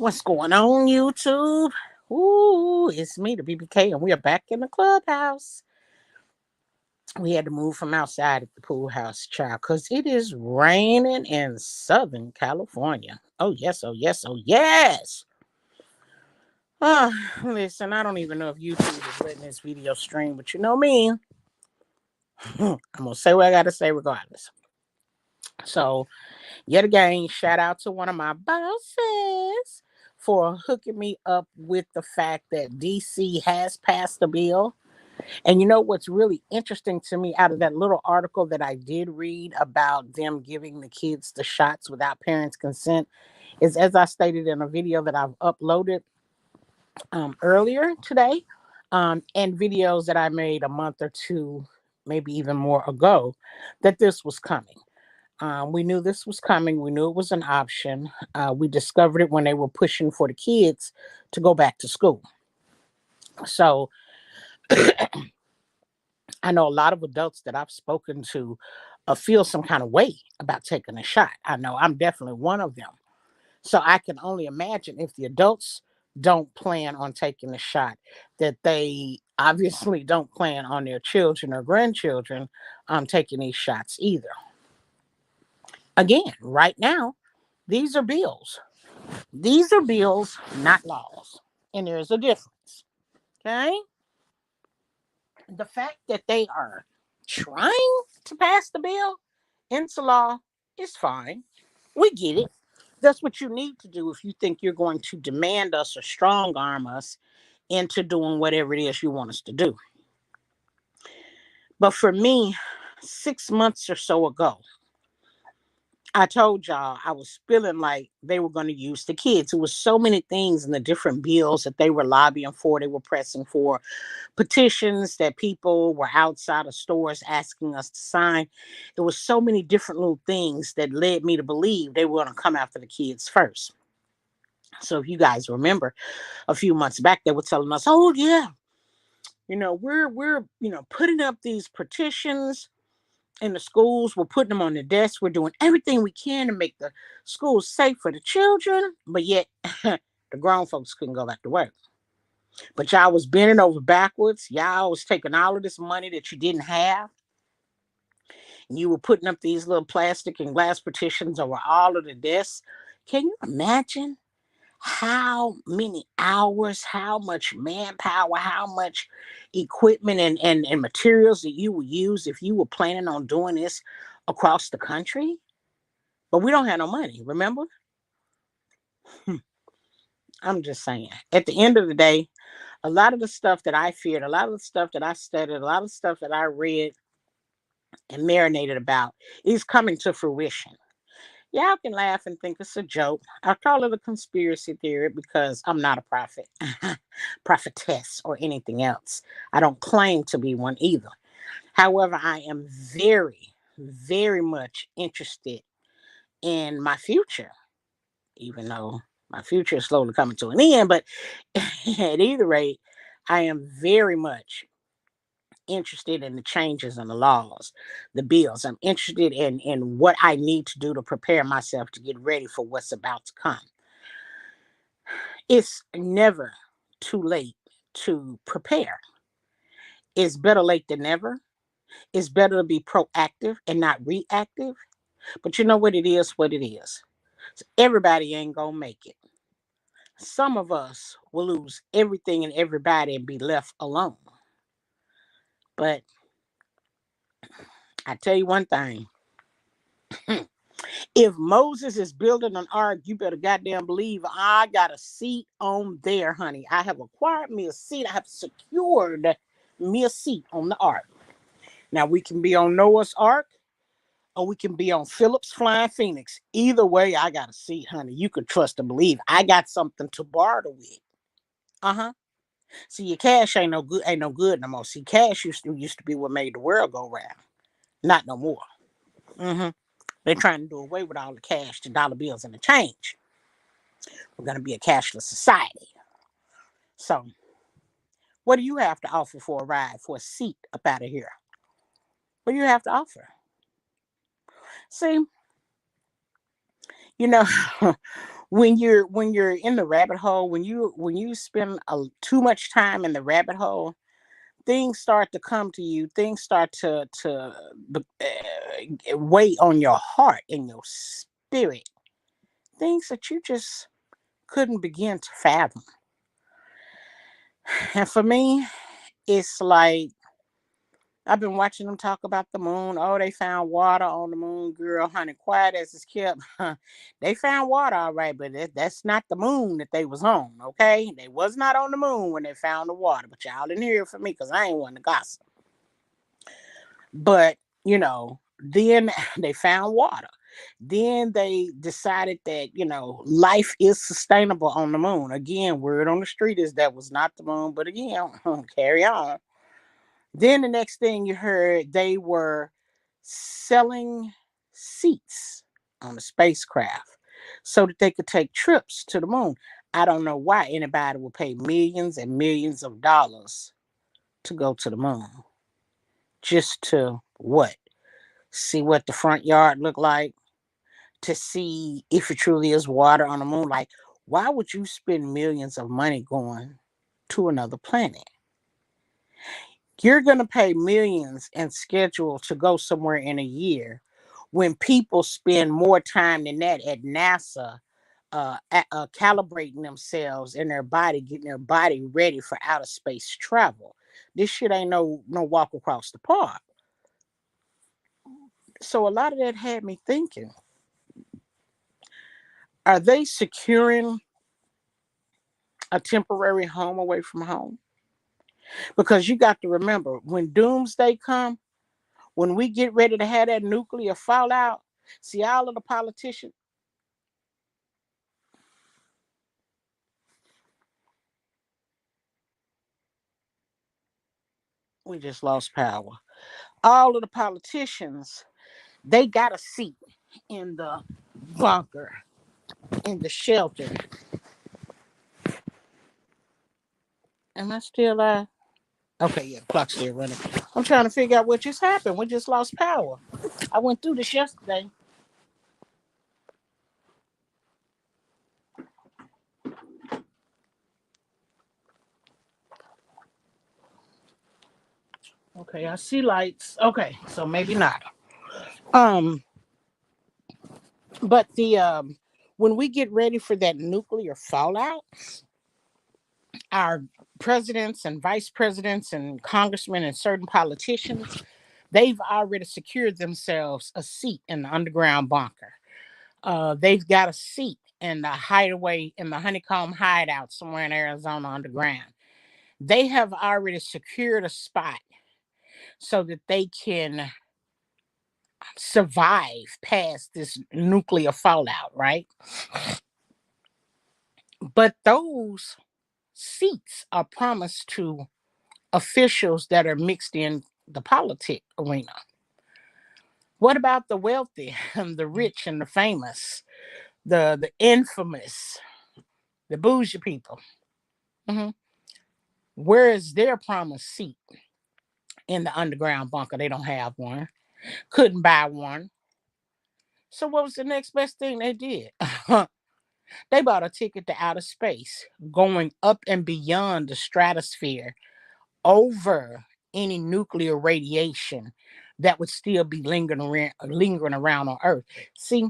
What's going on, YouTube? Ooh, it's me, the BBK, and we are back in the clubhouse. We had to move from outside at the pool house, child, because it is raining in Southern California. Oh, yes, oh, yes, oh, yes. Listen, I don't even know if YouTube is letting this video stream, but you know me. I'm going to say what I got to say regardless. So, yet again, shout out to one of my bosses for hooking me up with the fact that DC has passed a bill. And you know what's really interesting to me out of that little article that I did read about them giving the kids the shots without parents' consent is, as I stated in a video that I've uploaded earlier today, and videos that I made a month or two, maybe even more ago, that this was coming. We knew this was coming. We knew it was an option. We discovered it when they were pushing for the kids to go back to school. So I know a lot of adults that I've spoken to feel some kind of way about taking a shot. I know I'm definitely one of them. So I can only imagine if the adults don't plan on taking the shot, that they obviously don't plan on their children or grandchildren taking these shots either. Again, right now, these are bills. These are bills, not laws. And there's a difference. Okay? The fact that they are trying to pass the bill into law is fine. We get it. That's what you need to do if you think you're going to demand us or strong arm us into doing whatever it is you want us to do. But for me, 6 months or so ago, I told y'all I was feeling like they were going to use the kids. There was so many things in the different bills that they were lobbying for, they were pressing for, petitions that people were outside of stores asking us to sign. There was so many different little things that led me to believe they were going to come after the kids first. So if you guys remember, a few months back, they were telling us, "Oh yeah, we're putting up these petitions in the schools. We're putting them on the desks. We're doing everything we can to make the schools safe for the children." But yet, the grown folks couldn't go back to work. But y'all was bending over backwards. Y'all was taking all of this money that you didn't have. And you were putting up these little plastic and glass partitions over all of the desks. Can you imagine how many hours, how much manpower, how much equipment and materials that you would use if you were planning on doing this across the country? But we don't have no money, remember? I'm just saying. At the end of the day, a lot of the stuff that I feared, a lot of the stuff that I studied, a lot of the stuff that I read and marinated about is coming to fruition. Y'all can laugh and think it's a joke. I call it a conspiracy theory because I'm not a prophet, prophetess, or anything else. I don't claim to be one either. However, I am very, very much interested in my future, even though my future is slowly coming to an end. But at either rate, I am very much interested in the changes in the laws, the bills. I'm interested in what I need to do to prepare myself to get ready for what's about to come. It's never too late to prepare. It's better late than never. It's better to be proactive and not reactive. But you know what it is, what it is. Everybody ain't gonna make it. Some of us will lose everything and everybody and be left alone. But I tell you one thing. If Moses is building an ark, you better goddamn believe I got a seat on there, honey. I have acquired me a seat. I have secured me a seat on the ark. Now we can be on Noah's ark or we can be on Philip's Flying Phoenix. Either way, I got a seat, honey. You could trust and believe. I got something to barter with. Uh-huh. See, your cash ain't no good no more. See, cash used to be what made the world go round. Not no more. Mm-hmm. They're trying to do away with all the cash, the dollar bills, and the change. We're going to be a cashless society. So, what do you have to offer for a ride, for a seat up out of here? What do you have to offer? See, you know, when you're in the rabbit hole, when you spend too much time in the rabbit hole, things start to come to you. Things start to weigh on your heart and your spirit. Things that you just couldn't begin to fathom. And for me, it's like I've been watching them talk about the moon. Oh, they found water on the moon, girl, honey. Quiet as it's kept. They found water, all right, but that's not the moon that they was on. Okay, they was not on the moon when they found the water. But y'all didn't hear it from me because I ain't one to gossip. But then they found water. Then they decided that life is sustainable on the moon. Again, word on the street is that was not the moon. But again, carry on. Then the next thing you heard, they were selling seats on the spacecraft so that they could take trips to the moon. I don't know why anybody would pay millions and millions of dollars to go to the moon. Just to what? See what the front yard looked like, to see if it truly is water on the moon. Like, why would you spend millions of money going to another planet? You're going to pay millions and schedule to go somewhere in a year when people spend more time than that at NASA, calibrating themselves and their body, getting their body ready for outer space travel. This shit ain't no walk across the park. So a lot of that had me thinking, are they securing a temporary home away from home? Because you got to remember, when doomsday come, when we get ready to have that nuclear fallout, see all of the politicians, we just lost power. All of the politicians, they got a seat in the bunker, in the shelter. Am I still alive? Okay, yeah, the clock's still running. I'm trying to figure out what just happened. We just lost power. I went through this yesterday. Okay, I see lights. Okay, so maybe not. Um, but the when we get ready for that nuclear fallout, our presidents and vice presidents and congressmen and certain politicians, they've already secured themselves a seat in the underground bunker. They've got a seat in the hideaway, in the honeycomb hideout somewhere in Arizona underground. They have already secured a spot so that they can survive past this nuclear fallout, right? But those seats are promised to officials that are mixed in the politic arena. What about the wealthy and the rich and the famous, the infamous, the bougie people? hmm Where is their promised seat in the underground bunker? They don't have one. Couldn't buy one. So what was the next best thing they did? They bought a ticket to outer space, going up and beyond the stratosphere over any nuclear radiation that would still be lingering around on Earth. See,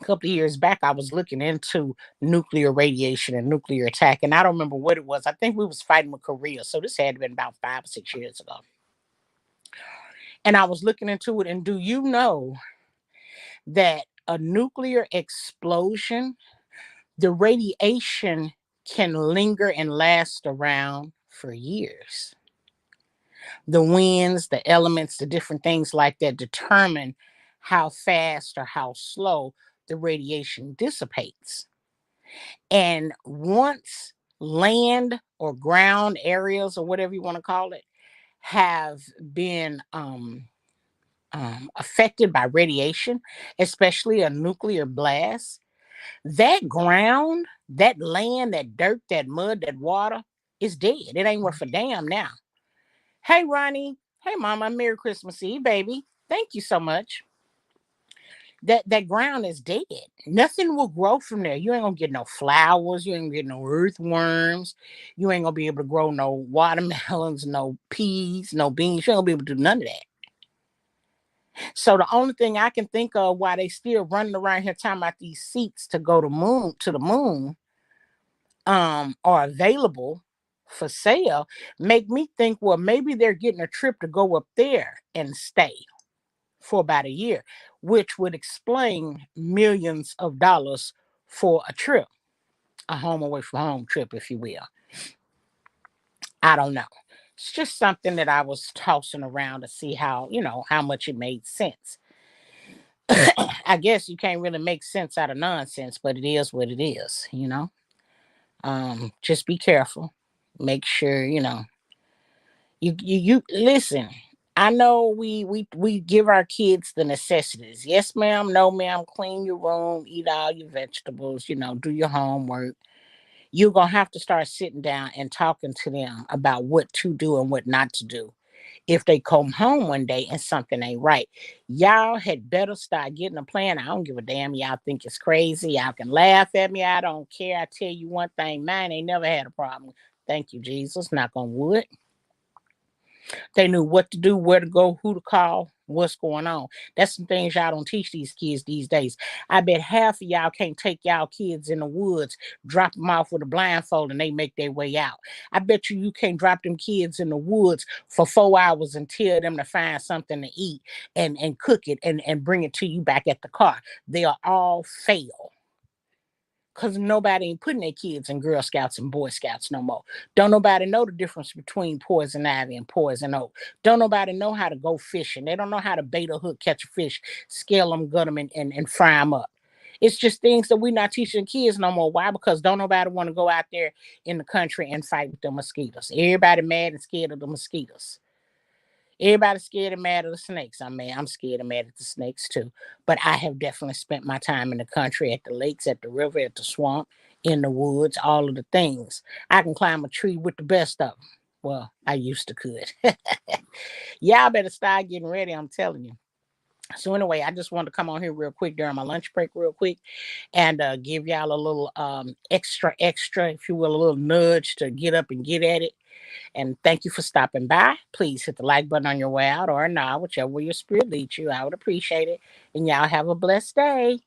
a couple of years back, I was looking into nuclear radiation and nuclear attack, and I don't remember what it was. I think we was fighting with Korea, so this had been about 5 or 6 years ago. And I was looking into it, and do you know that a nuclear explosion, the radiation can linger and last around for years? The winds, the elements, the different things like that determine how fast or how slow the radiation dissipates. And once land or ground areas or whatever you want to call it have been affected by radiation, especially a nuclear blast, that ground, that land, that dirt, that mud, that water is dead. It ain't worth a damn now. Hey, Ronnie. Hey, Mama. Merry Christmas Eve, baby. Thank you so much. that ground is dead. Nothing will grow from there. You ain't gonna get no flowers. You ain't gonna get no earthworms. You ain't gonna be able to grow no watermelons, no peas, no beans. You ain't gonna be able to do none of that. So the only thing I can think of why they still running around here talking about these seats to go to the moon are available for sale, make me think, well, maybe they're getting a trip to go up there and stay for about a year, which would explain millions of dollars for a trip, a home away from home trip, if you will. I don't know. It's just something that I was tossing around to see how, how much it made sense. I guess you can't really make sense out of nonsense, but it is what it is. Just be careful. Make sure, you listen. I know we give our kids the necessities. Yes, ma'am, no, ma'am, clean your room, eat all your vegetables, do your homework. You're gonna have to start sitting down and talking to them about what to do and what not to do if they come home one day and something ain't right. Y'all had better start getting a plan. I don't give a damn. Y'all think it's crazy. Y'all can laugh at me. I don't care. I tell you one thing, mine ain't never had a problem. Thank you, Jesus. Knock on wood. They knew what to do, where to go, who to call, what's going on. That's some things y'all don't teach these kids these days. I bet half of y'all can't take y'all kids in the woods, drop them off with a blindfold, and they make their way out. I bet you can't drop them kids in the woods for 4 hours and tell them to find something to eat and cook it and bring it to you back at the car. They'll all fail because nobody ain't putting their kids in Girl Scouts and Boy Scouts no more. Don't nobody know the difference between poison ivy and poison oak. Don't nobody know how to go fishing. They don't know how to bait a hook, catch a fish, scale them, gut them, and fry them up. It's just things that we're not teaching kids no more. Why? Because don't nobody want to go out there in the country and fight with the mosquitoes. Everybody mad and scared of the mosquitoes. Everybody's scared and mad of the snakes. I'm scared and mad at the snakes too. But I have definitely spent my time in the country, at the lakes, at the river, at the swamp, in the woods, all of the things. I can climb a tree with the best of them. Well, I used to could. Y'all better start getting ready, I'm telling you. So anyway, I just wanted to come on here real quick during my lunch break, real quick, and give y'all a little extra, if you will, a little nudge to get up and get at it. And thank you for stopping by. Please hit the like button on your way out or not, whichever way your spirit leads you. I would appreciate it. And y'all have a blessed day.